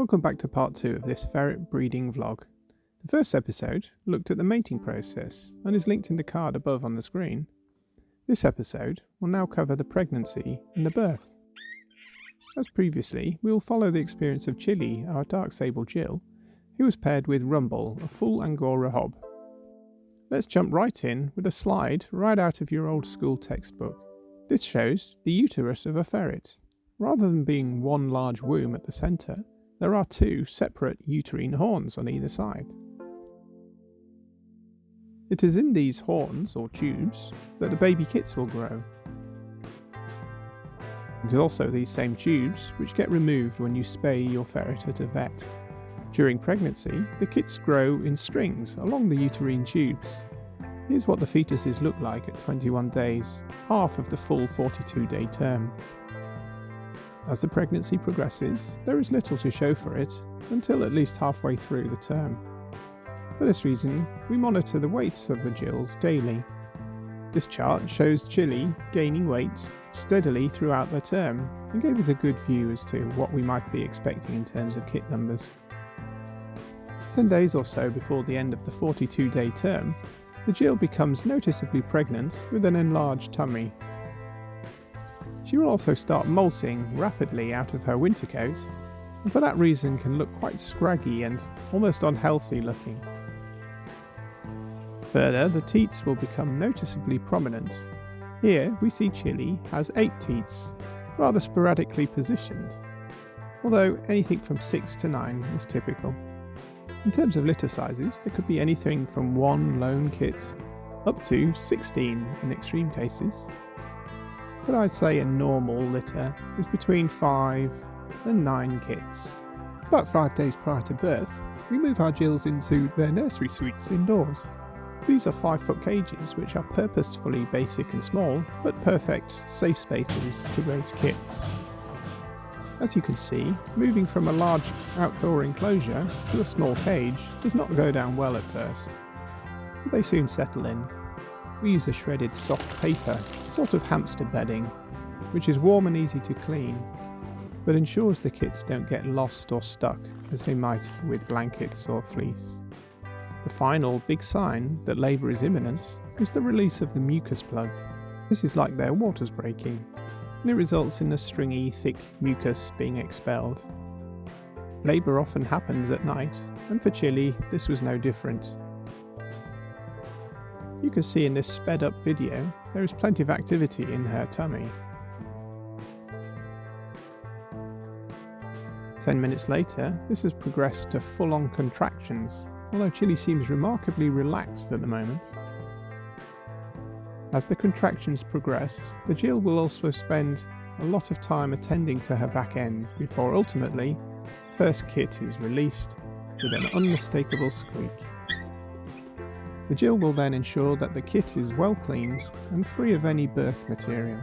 Welcome back to part 2 of this ferret breeding vlog. The first episode looked at the mating process and is linked in the card above on the screen. This episode will now cover the pregnancy and the birth. As previously, we will follow the experience of Chilli, our Dark Sable Jill, who was paired with Rumble, a full Angora hob. Let's jump right in with a slide right out of your old school textbook. This shows the uterus of a ferret. Rather than being one large womb at the centre, there are two separate uterine horns on either side. It is in these horns, or tubes, that the baby kits will grow. It is also these same tubes which get removed when you spay your ferret at a vet. During pregnancy, the kits grow in strings along the uterine tubes. Here's what the fetuses look like at 21 days, half of the full 42-day term. As the pregnancy progresses, there is little to show for it until at least halfway through the term. For this reason, we monitor the weights of the Jills daily. This chart shows Chilli gaining weight steadily throughout the term and gave us a good view as to what we might be expecting in terms of kit numbers. 10 days or so before the end of the 42-day term, the Jill becomes noticeably pregnant with an enlarged tummy. She will also start molting rapidly out of her winter coat, and for that reason can look quite scraggy and almost unhealthy looking. Further, the teats will become noticeably prominent. Here we see Chilli has 8 teats, rather sporadically positioned, although anything from 6 to 9 is typical. In terms of litter sizes, there could be anything from one lone kit up to 16 in extreme cases. But I'd say a normal litter is between 5 and 9 kits. About 5 days prior to birth, we move our Jills into their nursery suites indoors. These are 5-foot cages which are purposefully basic and small, but perfect safe spaces to raise kits. As you can see, moving from a large outdoor enclosure to a small cage does not go down well at first, but they soon settle in. We use a shredded soft paper, sort of hamster bedding, which is warm and easy to clean, but ensures the kits don't get lost or stuck as they might with blankets or fleece. The final big sign that labour is imminent is the release of the mucus plug. This is like their water's breaking, and it results in a stringy, thick mucus being expelled. Labour often happens at night, and for Chilli this was no different. You can see in this sped up video there is plenty of activity in her tummy. 10 minutes later, this has progressed to full-on contractions, although Chilli seems remarkably relaxed at the moment. As the contractions progress, the Jill will also spend a lot of time attending to her back end before ultimately the first kit is released with an unmistakable squeak. The Jill will then ensure that the kit is well cleaned and free of any birth material.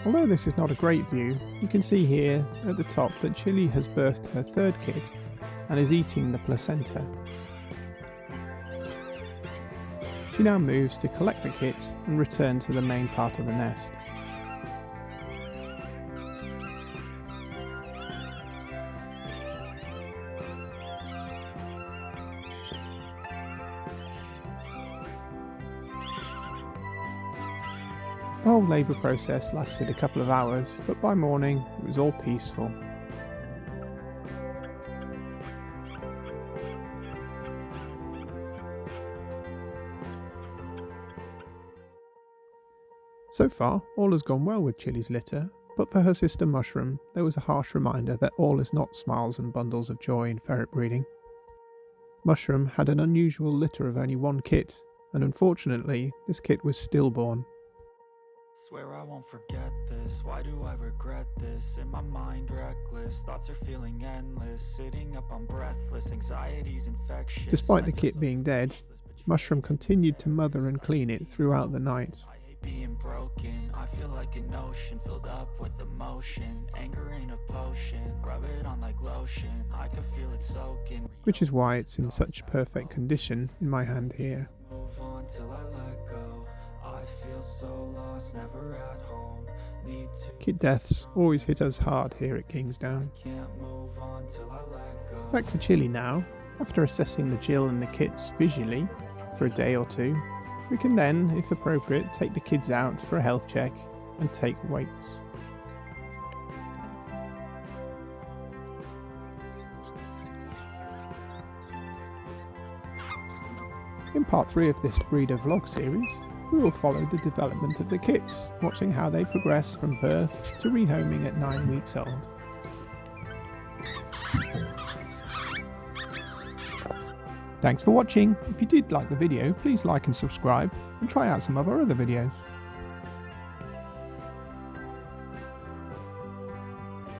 Although this is not a great view, you can see here at the top that Chilli has birthed her third kit and is eating the placenta. She now moves to collect the kit and return to the main part of the nest. The whole labour process lasted a couple of hours, but by morning it was all peaceful. So far, all has gone well with Chilli's litter, but for her sister Mushroom, there was a harsh reminder that all is not smiles and bundles of joy in ferret breeding. Mushroom had an unusual litter of only one kit, and unfortunately, this kit was stillborn. Swear I won't forget this, why do I regret this? In my mind reckless, thoughts are feeling endless, sitting up I'm breathless, anxiety's infectious. Despite the kit being dead, Mushroom continued to mother and clean it throughout the night. Being broken, I feel like an ocean filled up with emotion. Anger ain't a potion, rub it on like lotion, I can feel it soaking. Which is why it's in such perfect condition in my hand here. Move on till I let go. I feel so lost, never at home. Need to Kit deaths always hit us hard here at Kingsdown. can't move on till I let go. Back to Chilli now. After assessing the Jill and the kits visually for a day or two, we can then, if appropriate, take the kids out for a health check and take weights. In part 3 of this breeder vlog series, we will follow the development of the kits, watching how they progress from birth to rehoming at 9 weeks old. Thanks for watching. If you did like the video, please like and subscribe and try out some of our other videos.